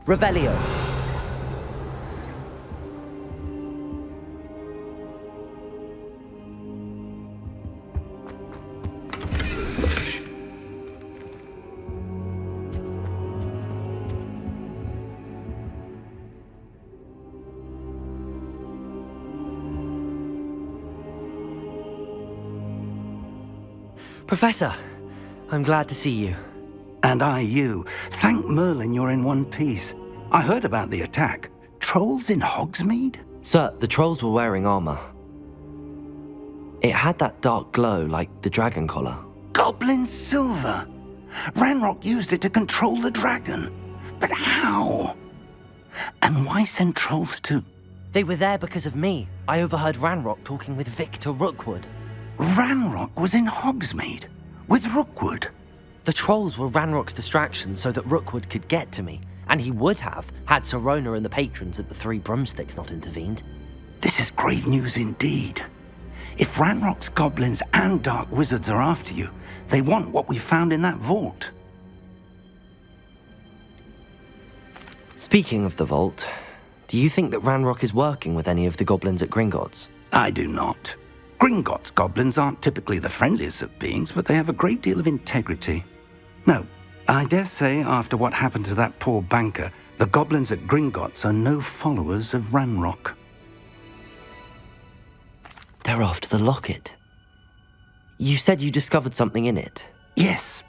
Revelio. Professor, I'm glad to see you. And I you. Thank Merlin you're in one piece. I heard about the attack. Trolls in Hogsmeade? Sir, the trolls were wearing armor. It had that dark glow like the dragon collar. Goblin silver! Ranrock used it to control the dragon. But how? And why send trolls too? They were there because of me. I overheard Ranrock talking with Victor Rookwood. Ranrock was in Hogsmeade? With Rookwood? The trolls were Ranrock's distraction so that Rookwood could get to me, and he would have had Sirona and the patrons at the Three Broomsticks not intervened. This is grave news indeed. If Ranrock's goblins and dark wizards are after you, they want what we found in that vault. Speaking of the vault, do you think that Ranrock is working with any of the goblins at Gringotts? I do not. Gringotts goblins aren't typically the friendliest of beings, but they have a great deal of integrity. No, I dare say after what happened to that poor banker, the goblins at Gringotts are no followers of Ranrock. They're after the locket. You said you discovered something in it. Yes.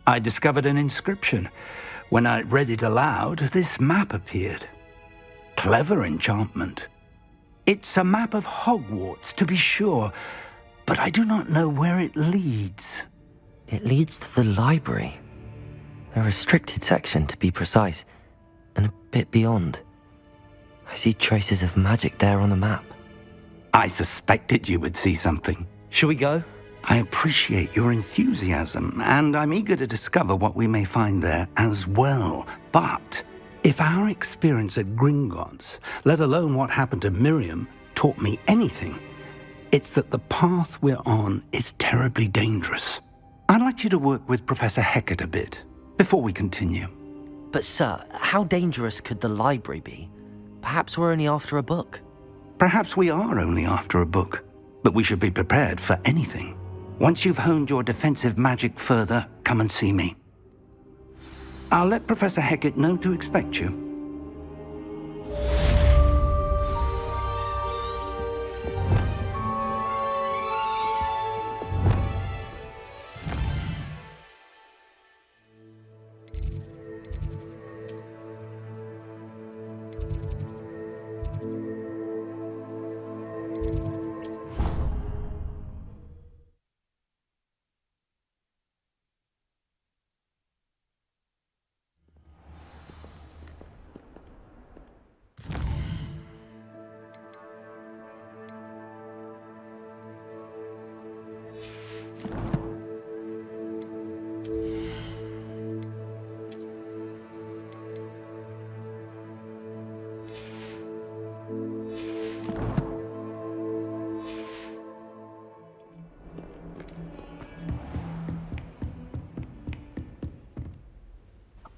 I discovered an inscription. When I read it aloud, this map appeared. Clever enchantment. It's a map of Hogwarts, to be sure, but I do not know where it leads. It leads to the library. The restricted section, to be precise, and a bit beyond. I see traces of magic there on the map. I suspected you would see something. Shall we go? I appreciate your enthusiasm, and I'm eager to discover what we may find there as well. But if our experience at Gringotts, let alone what happened to Miriam, taught me anything, it's that the path we're on is terribly dangerous. I'd like you to work with Professor Hecat a bit, before we continue. But sir, how dangerous could the library be? Perhaps we're only after a book. Perhaps we are only after a book, but we should be prepared for anything. Once you've honed your defensive magic further, come and see me. I'll let Professor Hecat know to expect you.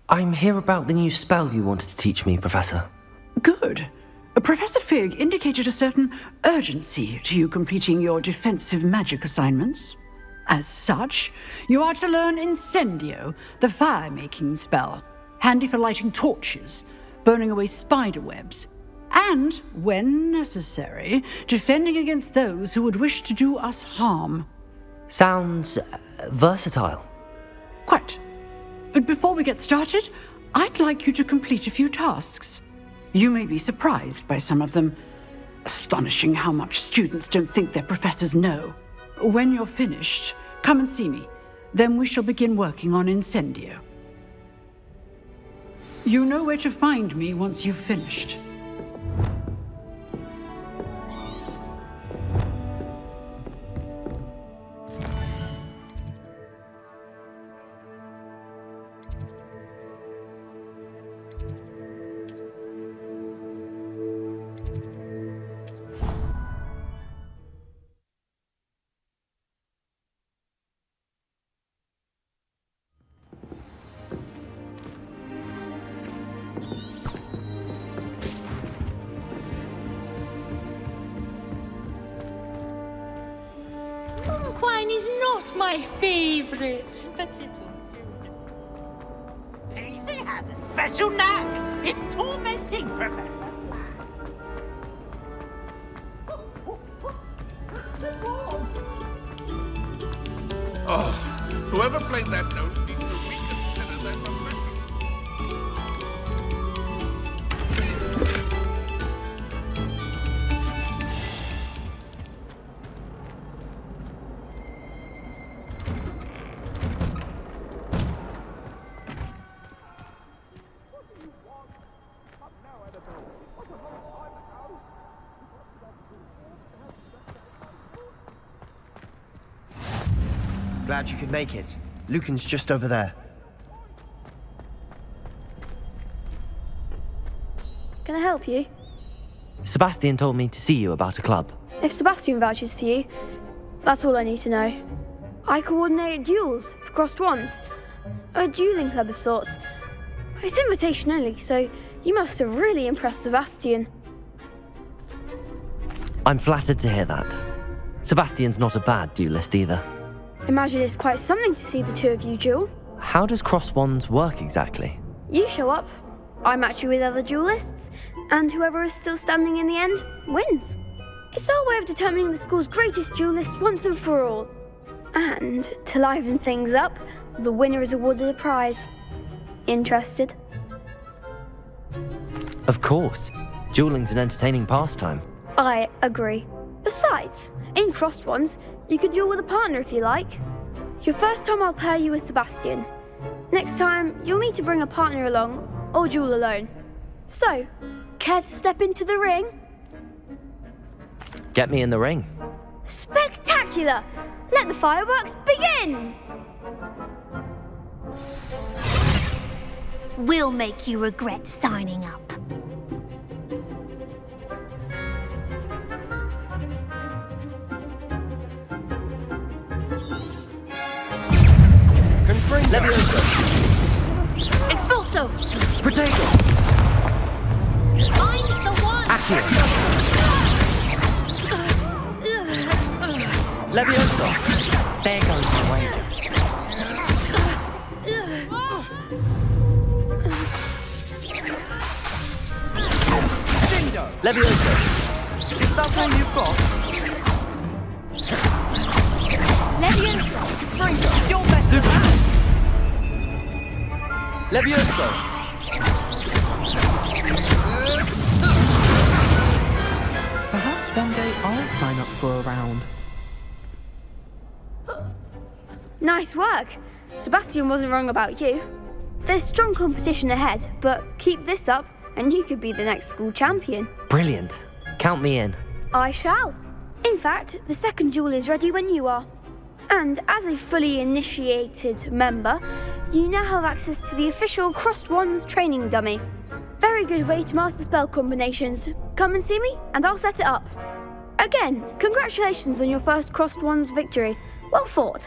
I'm here about the new spell you wanted to teach me, Professor. Good. Professor Fig indicated a certain urgency to you completing your defensive magic assignments. As such, you are to learn Incendio, the fire-making spell, handy for lighting torches, burning away spider webs, and, when necessary, defending against those who would wish to do us harm. Sounds versatile. Quite. But before we get started, I'd like you to complete a few tasks. You may be surprised by some of them. Astonishing how much students don't think their professors know. When you're finished, Come and see me. Then we shall begin working on Incendio. You know where to find me once you've finished. Wine is not my favorite, but it'll do. Daisy has a special knack. It's tormenting Professor Oh, whoever played that note needs to reconsider their profession. Glad you could make it. Lucan's just over there. Can I help you? Sebastian told me to see you about a club. If Sebastian vouches for you, that's all I need to know. I coordinate duels for crossed wands. A dueling club of sorts. It's invitation only, so you must have really impressed Sebastian. I'm flattered to hear that. Sebastian's not a bad duelist either. Imagine it's quite something to see the two of you duel. How does cross wands work exactly? You show up, I match you with other duelists, and whoever is still standing in the end wins. It's our way of determining the school's greatest duelist once and for all. And to liven things up, the winner is awarded a prize. Interested? Of course. Dueling's an entertaining pastime. I agree. Besides, in crossed ones, you can duel with a partner if you like. Your first time I'll pair you with Sebastian. Next time, you'll need to bring a partner along, or duel alone. So, care to step into the ring? Get me in the ring. Spectacular! Let the fireworks begin! We'll make you regret signing up. Levioso! Expulso! Protego! I'm the one! Accio! Levioso! There goes my wager. Levioso! Is that all you've got? Levioso! Your best of luck. Levioso! Perhaps one day I'll sign up for a round. Nice work. Sebastian wasn't wrong about you. There's strong competition ahead, but keep this up and you could be the next school champion. Brilliant. Count me in. I shall. In fact, the second duel is ready when you are. And as a fully initiated member, you now have access to the official Crossed Wands training dummy. Very good way to master spell combinations. Come and see me, and I'll set it up. Again, congratulations on your first Crossed Wands victory. Well fought.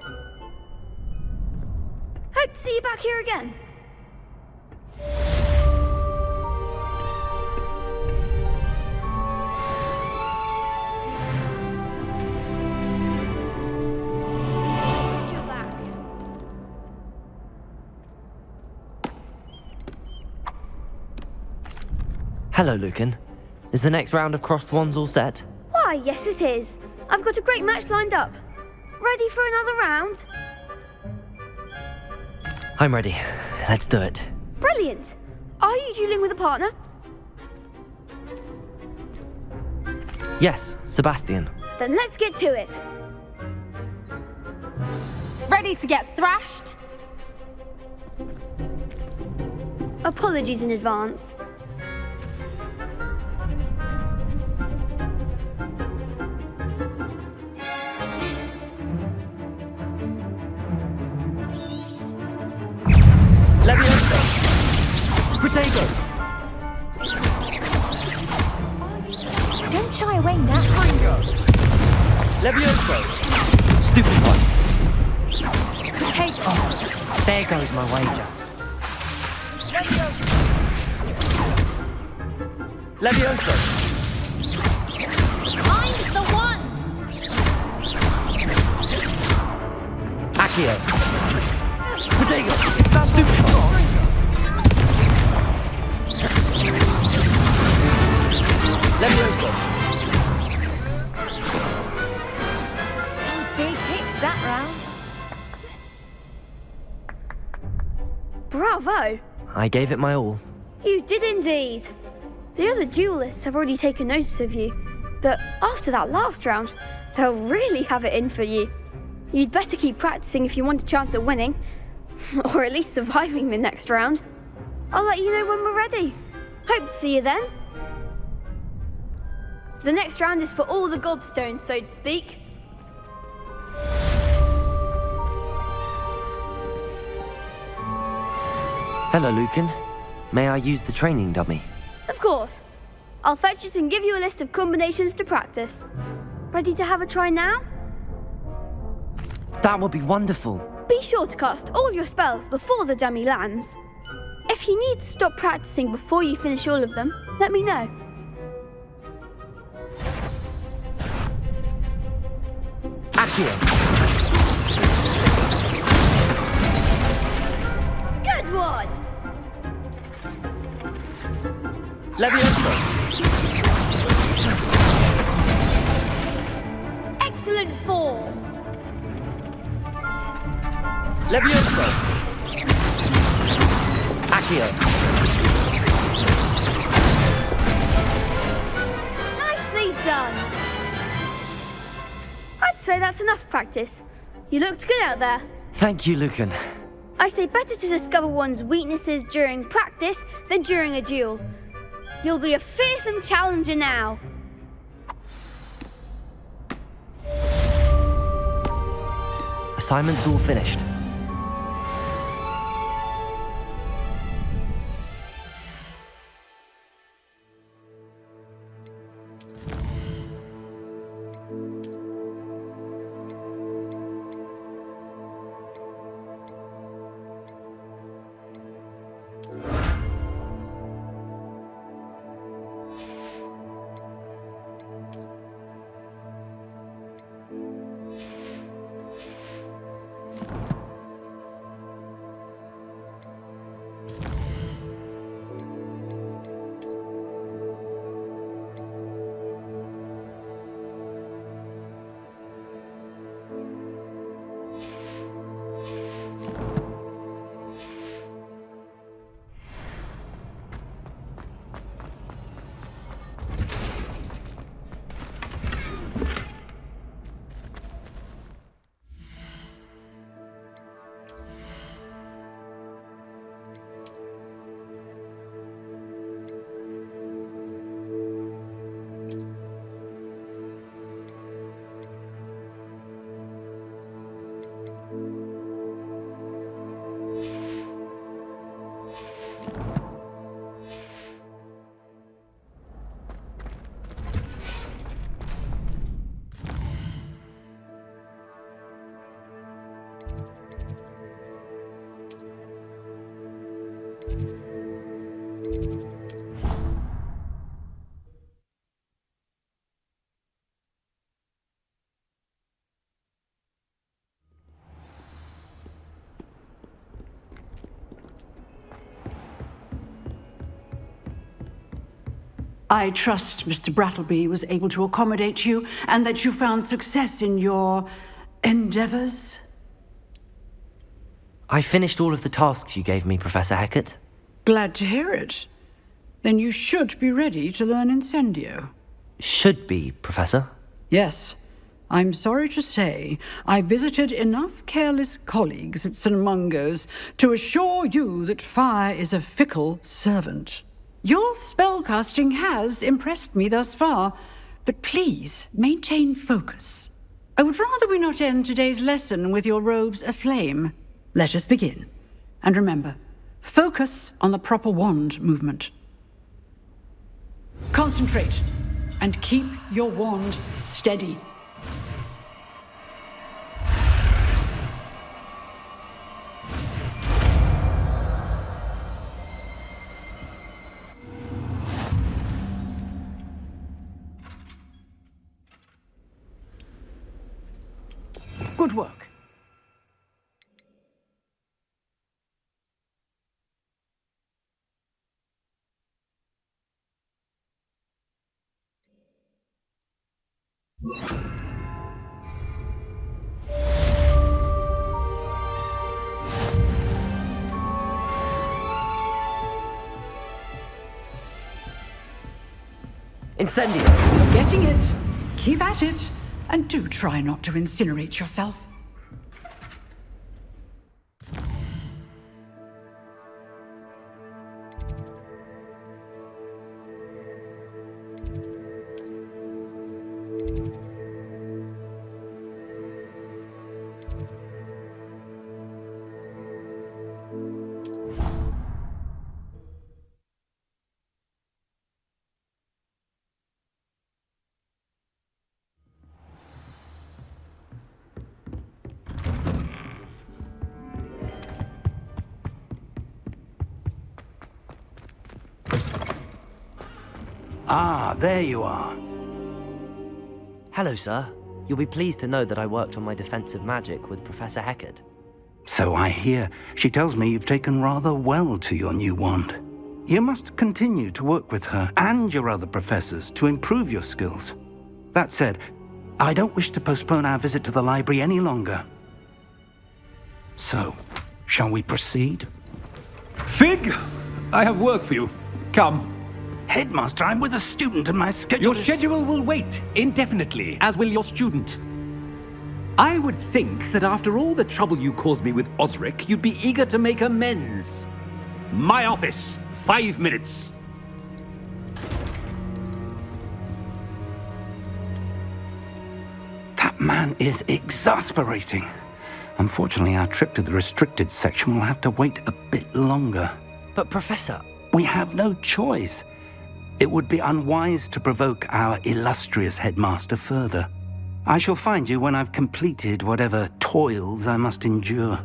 Hope to see you back here again. Hello, Lucan. Is the next round of crossed wands all set? Why, yes it is. I've got a great match lined up. Ready for another round? I'm ready. Let's do it. Brilliant. Are you dueling with a partner? Yes, Sebastian. Then let's get to it. ready to get thrashed? Apologies in advance. Leviosa! Protego! Don't shy away now. Leviosa! Stupid one. Take There goes my wager. Leviosa! I'm the one. Accio. Protego! Stupid one! Leviosa! Some big hits that round. Bravo! I gave it my all. You did indeed. The other duelists have already taken notice of you, but after that last round, they'll really have it in for you. You'd better keep practicing if you want a chance at winning, or at least surviving the next round. I'll let you know when we're ready. Hope to see you then. The next round is for all the gobstones, so to speak. Hello, Lucan. May I use the training dummy? Of course. I'll fetch it and give you a list of combinations to practice. Ready to have a try now? That would be wonderful. Be sure to cast all your spells before the dummy lands. If you need to stop practicing before you finish all of them, let me know. Accio. Good one! Leviosa! Excellent form! Leviosa! Accio. Nicely done! I'd say that's enough practice. You looked good out there. Thank you, Lucan. I say better to discover one's weaknesses during practice than during a duel. You'll be a fearsome challenger now. Assignment's all finished. I trust Mr. Brattleby was able to accommodate you and that you found success in your endeavors. I finished all of the tasks you gave me, Professor Hecat. Glad to hear it. Then you should be ready to learn Incendio. Should be, Professor. Yes. I'm sorry to say, I visited enough careless colleagues at St. Mungo's to assure you that fire is a fickle servant. Your spellcasting has impressed me thus far, but please maintain focus. I would rather we not end today's lesson with your robes aflame. Let us begin. And remember, focus on the proper wand movement. Concentrate, and keep your wand steady. Good work. Incendio! You're getting it. Keep at it. And do try not to incinerate yourself. Ah, there you are. Hello, sir. You'll be pleased to know that I worked on my defensive magic with Professor Heckard. So I hear. She tells me you've taken rather well to your new wand. You must continue to work with her and your other professors to improve your skills. That said, I don't wish to postpone our visit to the library any longer. So, shall we proceed? Fig! I have work for you. Come. Headmaster, I'm with a student and my schedule Your schedule will wait indefinitely, as will your student. I would think that after all the trouble you caused me with Osric, you'd be eager to make amends. My office, 5 minutes. That man is exasperating. Unfortunately, our trip to the restricted section will have to wait a bit longer. But, Professor... We have no choice. It would be unwise to provoke our illustrious headmaster further. I shall find you when I've completed whatever toils I must endure.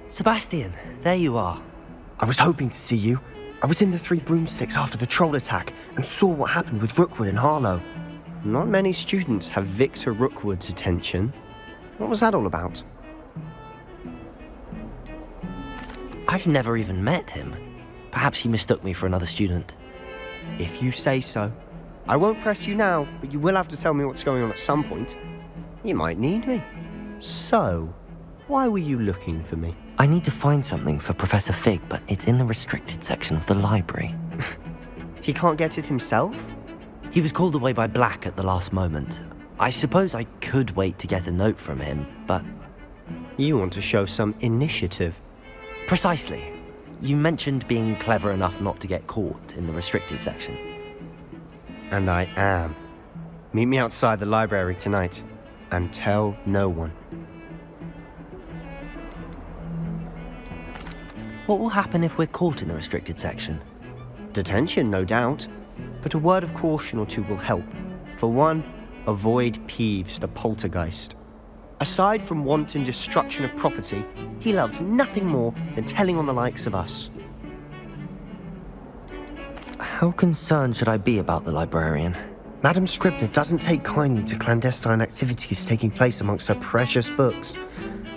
Sebastian, there you are. I was hoping to see you. I was in the Three Broomsticks after the troll attack and saw what happened with Rookwood and Harlow. Not many students have Victor Rookwood's attention. What was that all about? I've never even met him. Perhaps he mistook me for another student. If you say so. I won't press you now, but you will have to tell me what's going on at some point. You might need me. So, why were you looking for me? I need to find something for Professor Fig, but it's in the restricted section of the library. He can't get it himself? He was called away by Black at the last moment. I suppose I could wait to get a note from him, but... You want to show some initiative. Precisely. You mentioned being clever enough not to get caught in the restricted section. And I am. Meet me outside the library tonight, and tell no one. What will happen if we're caught in the restricted section? Detention, no doubt, but a word of caution or two will help. For one, avoid Peeves, the poltergeist. Aside from wanton destruction of property, he loves nothing more than telling on the likes of us. How concerned should I be about the librarian? Madame Scribner doesn't take kindly to clandestine activities taking place amongst her precious books,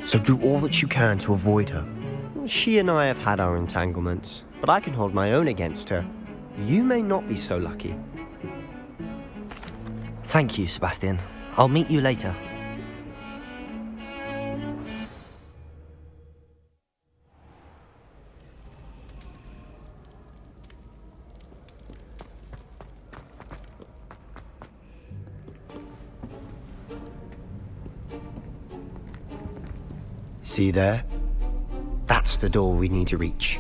so do all that you can to avoid her. She and I have had our entanglements, but I can hold my own against her. You may not be so lucky. Thank you, Sebastian. I'll meet you later. See there? That's the door we need to reach.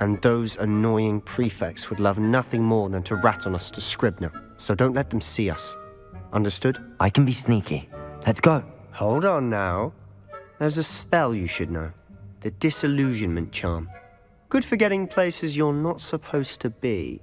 And those annoying prefects would love nothing more than to rat on us to Scribner, so don't let them see us. Understood? I can be sneaky. Let's go. Hold on now. There's a spell you should know. The Disillusionment Charm. Good for getting places you're not supposed to be.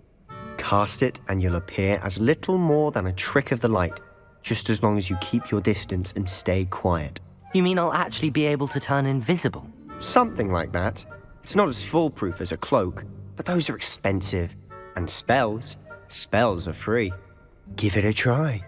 Cast it and you'll appear as little more than a trick of the light, just as long as you keep your distance and stay quiet. You mean I'll actually be able to turn invisible? Something like that. It's not as foolproof as a cloak, but those are expensive. And spells are free. Give it a try.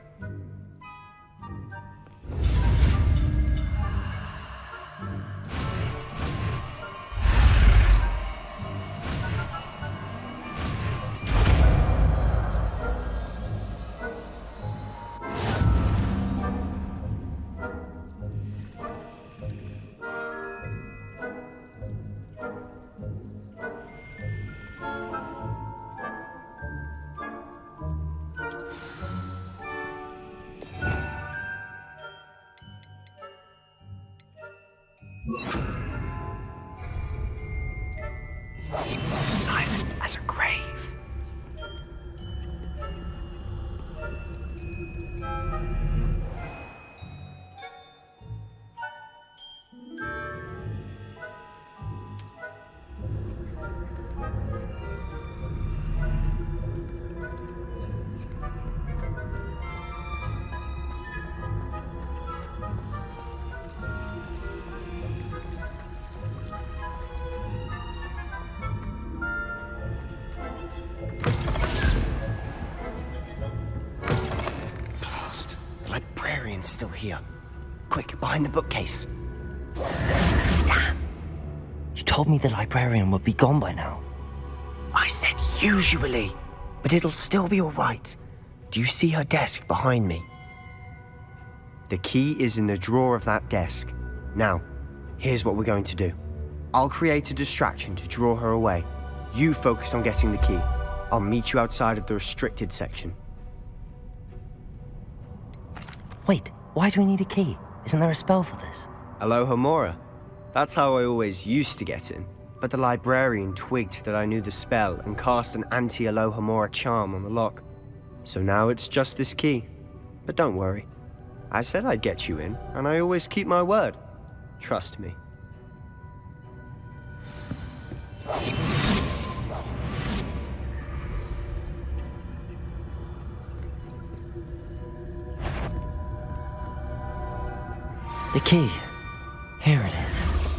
Silent as a grave. Librarian's still here. Quick, behind the bookcase. Damn. You told me the librarian would be gone by now. I said usually, but it'll still be all right. Do you see her desk behind me? The key is in the drawer of that desk. Now, here's what we're going to do. I'll create a distraction to draw her away. You focus on getting the key. I'll meet you outside of the restricted section. Wait, why do we need a key? Isn't there a spell for this? Alohomora. That's how I always used to get in. But the librarian twigged that I knew the spell and cast an anti-Alohomora charm on the lock. So now it's just this key. But don't worry. I said I'd get you in, and I always keep my word. Trust me. The key. Here it is.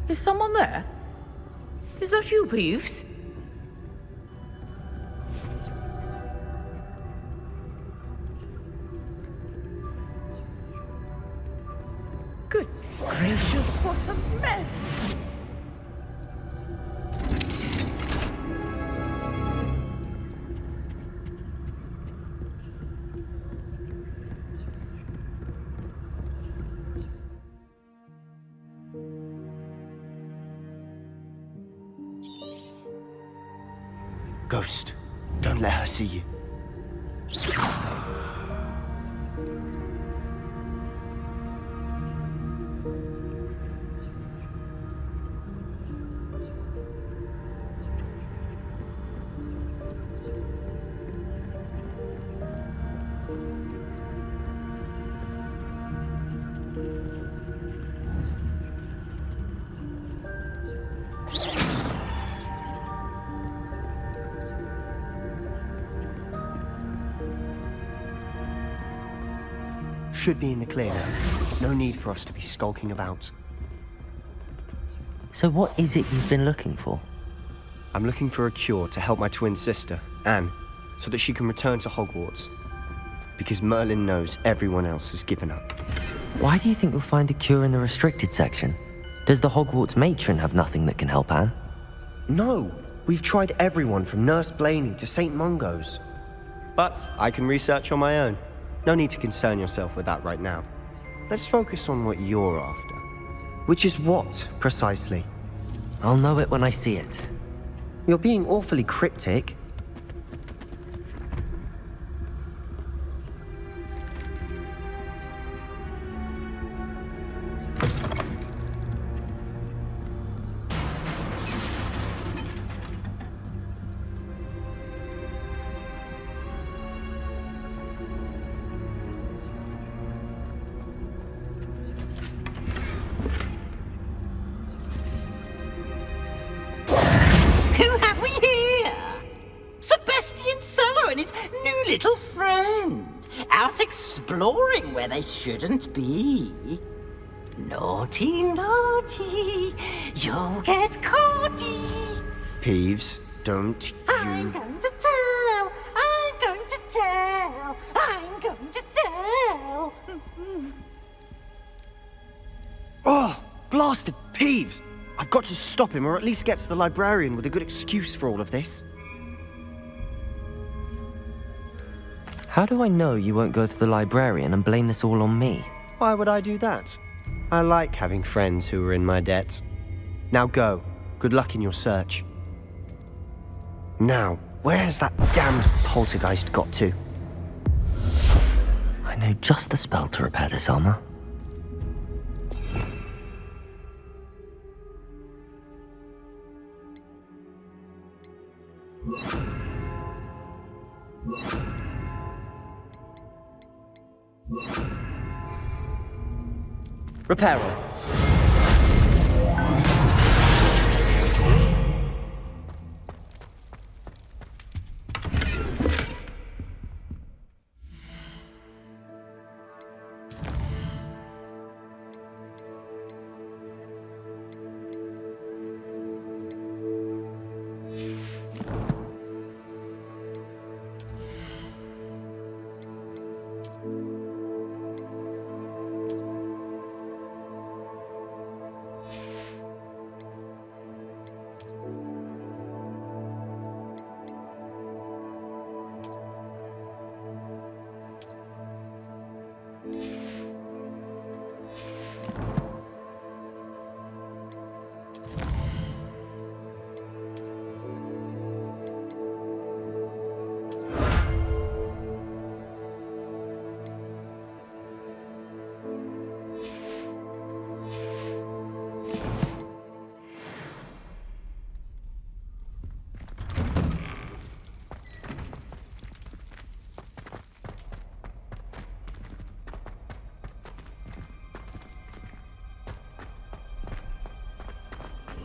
Is someone there? Is that you, Peeves? Goodness gracious, what a mess! Ghost, don't let her see you. should be in the clear now. No need for us to be skulking about. So what is it you've been looking for? I'm looking for a cure to help my twin sister, Anne, so that she can return to Hogwarts. Because Merlin knows everyone else has given up. Why do you think you'll find a cure in the restricted section? Does the Hogwarts matron have nothing that can help Anne? No! We've tried everyone from Nurse Blaney to St. Mungo's. But I can research on my own. No need to concern yourself with that right now. Let's focus on what you're after. Which is what, precisely? I'll know it when I see it. You're being awfully cryptic. Who have we here? Sebastian Solo and his new little friend. Out exploring where they shouldn't be. Naughty, naughty. You'll get caughty. Peeves, don't I'm you... going to tell. I'm going to tell. I'm going to tell. Oh, blasted Peeves! I've got to stop him, or at least get to the librarian with a good excuse for all of this. How do I know you won't go to the librarian and blame this all on me? Why would I do that? I like having friends who are in my debt. Now go. Good luck in your search. Now, where has that damned poltergeist got to? I know just the spell to repair this armor. Reparo.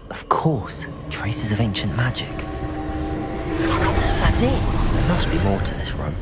Of course, traces of ancient magic. That's it. There must be more to this run.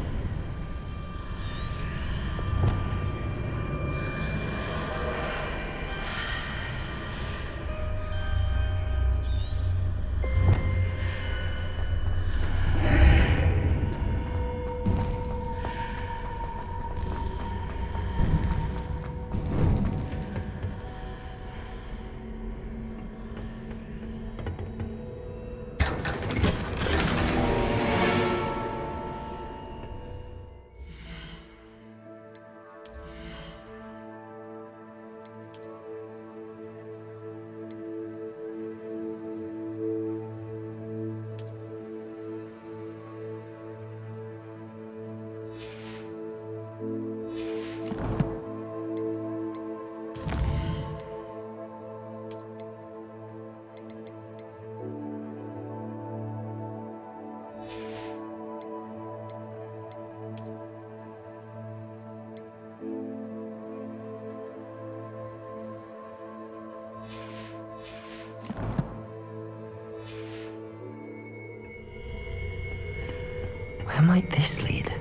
Where might this lead?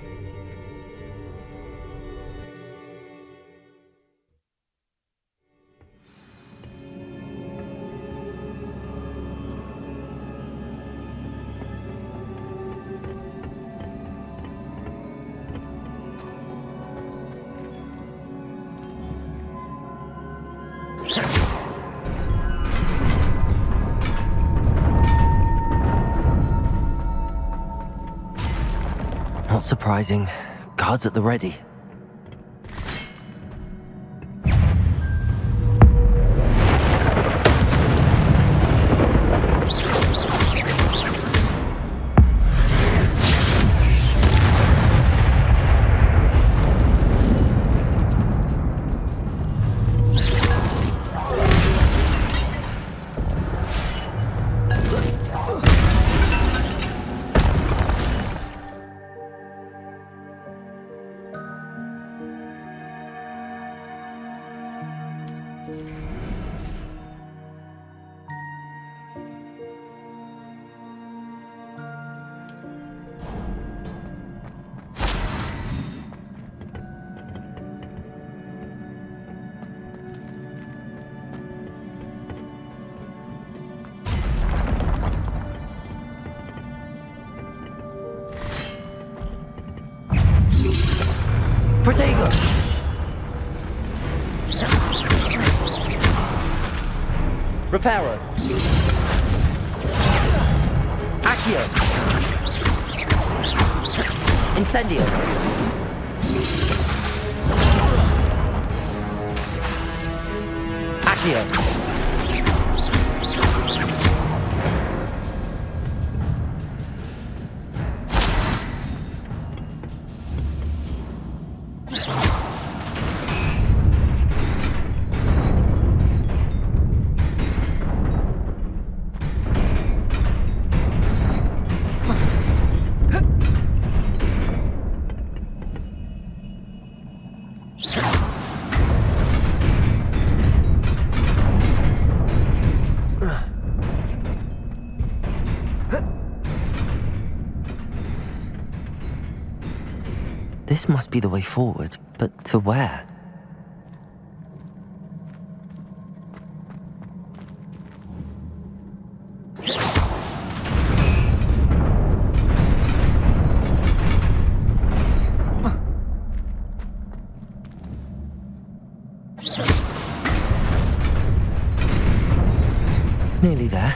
Not surprising. Guards at the ready. Protego! Reparo! Accio! Incendio! Accio! This must be the way forward, but to where? Nearly there.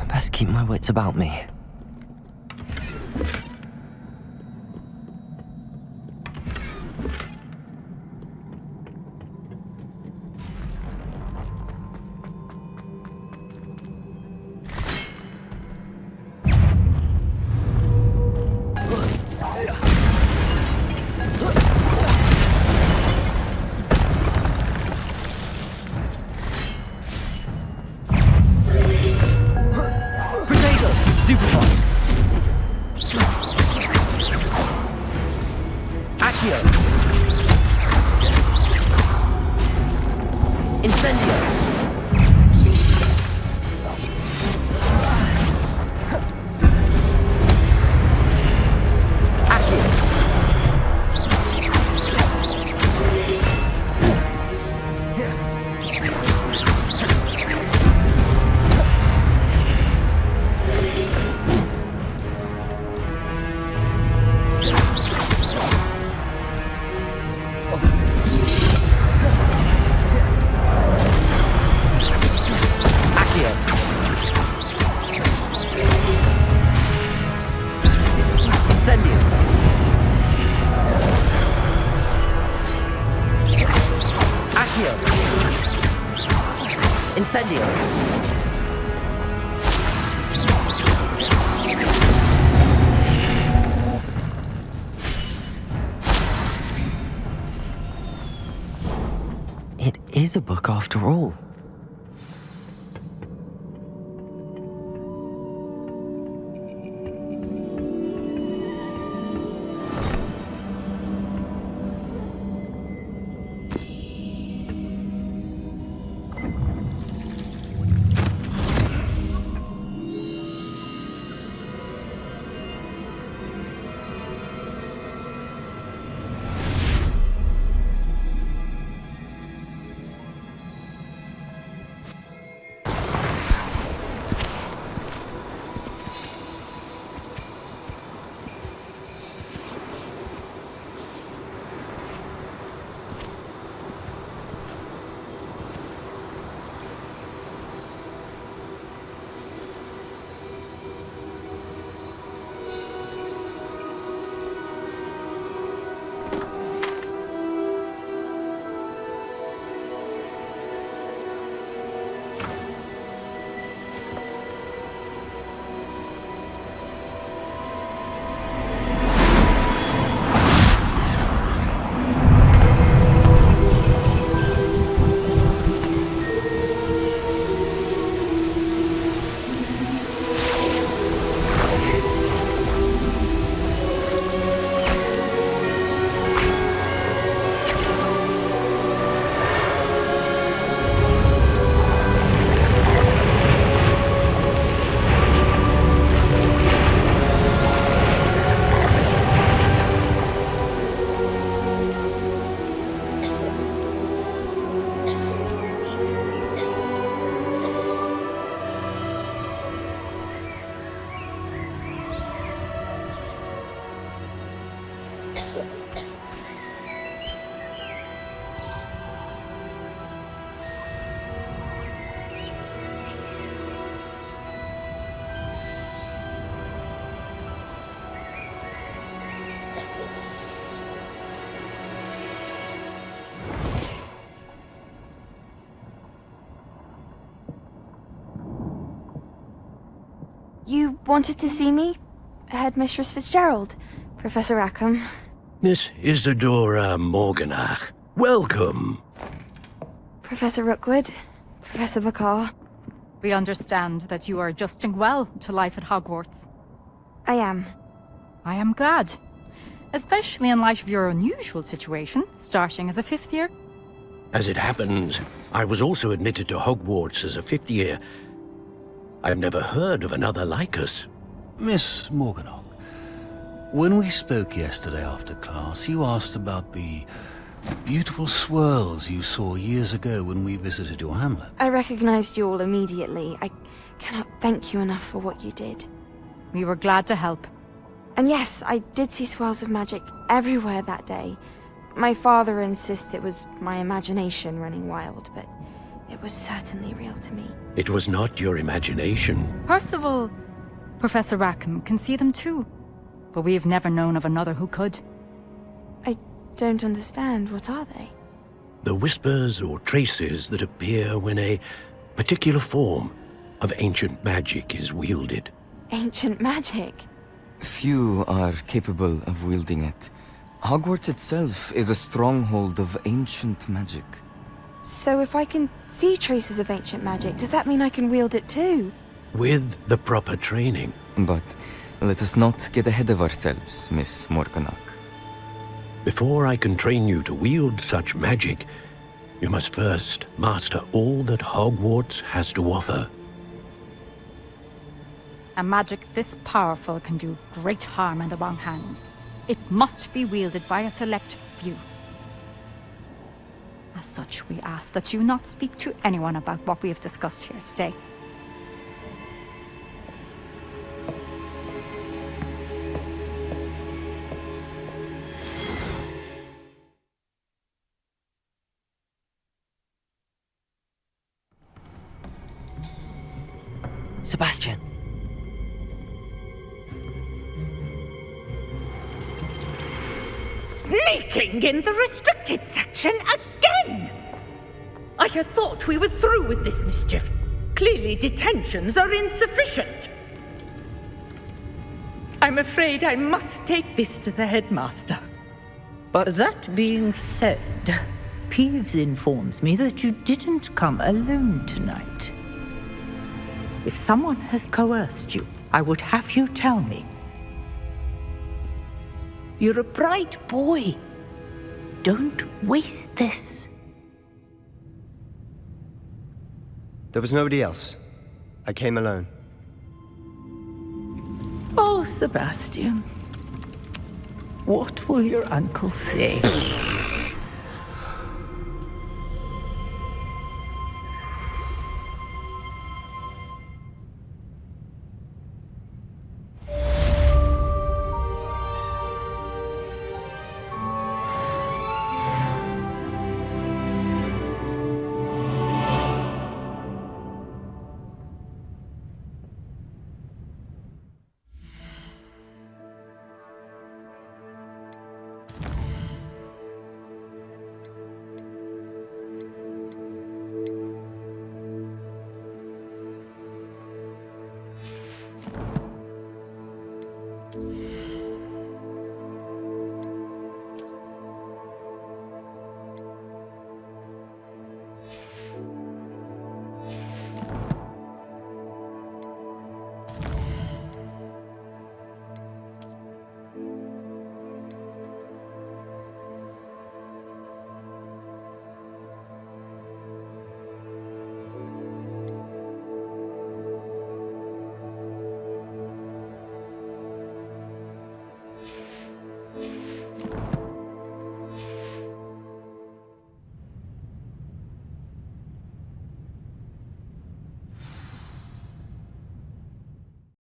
Best keep my wits about me. Incendio! It is a book after all. wanted to see me? Headmistress Fitzgerald, Professor Rackham. Miss Isadora Morganach, welcome. Professor Rookwood, Professor Bakar. We understand that you are adjusting well to life at Hogwarts. I am. I am glad. Especially in light of your unusual situation, starting as a 5th year. As it happens, I was also admitted to Hogwarts as a 5th year. I've never heard of another like us. Miss Morganach, when we spoke yesterday after class, you asked about the beautiful swirls you saw years ago when we visited your hamlet. I recognized you all immediately. I cannot thank you enough for what you did. We were glad to help. And yes, I did see swirls of magic everywhere that day. My father insists it was my imagination running wild, but it was certainly real to me. It was not your imagination. Percival, Professor Rackham can see them too. But we have never known of another who could. I don't understand. What are they? The whispers or traces that appear when a particular form of ancient magic is wielded. Ancient magic? Few are capable of wielding it. Hogwarts itself is a stronghold of ancient magic. So if I can see traces of ancient magic, does that mean I can wield it too? With the proper training. But let us not get ahead of ourselves, Miss Morganach. Before I can train you to wield such magic, you must first master all that Hogwarts has to offer. A magic this powerful can do great harm in the wrong hands. It must be wielded by a select few. As such, we ask that you not speak to anyone about what we have discussed here today. Sebastian. Sneaking in the restricted section again! I had thought we were through with this mischief. Clearly detentions are insufficient. I'm afraid I must take this to the headmaster. But that being said, Peeves informs me that you didn't come alone tonight. If someone has coerced you, I would have you tell me. You're a bright boy. Don't waste this. There was nobody else. I came alone. Oh, Sebastian. What will your uncle say?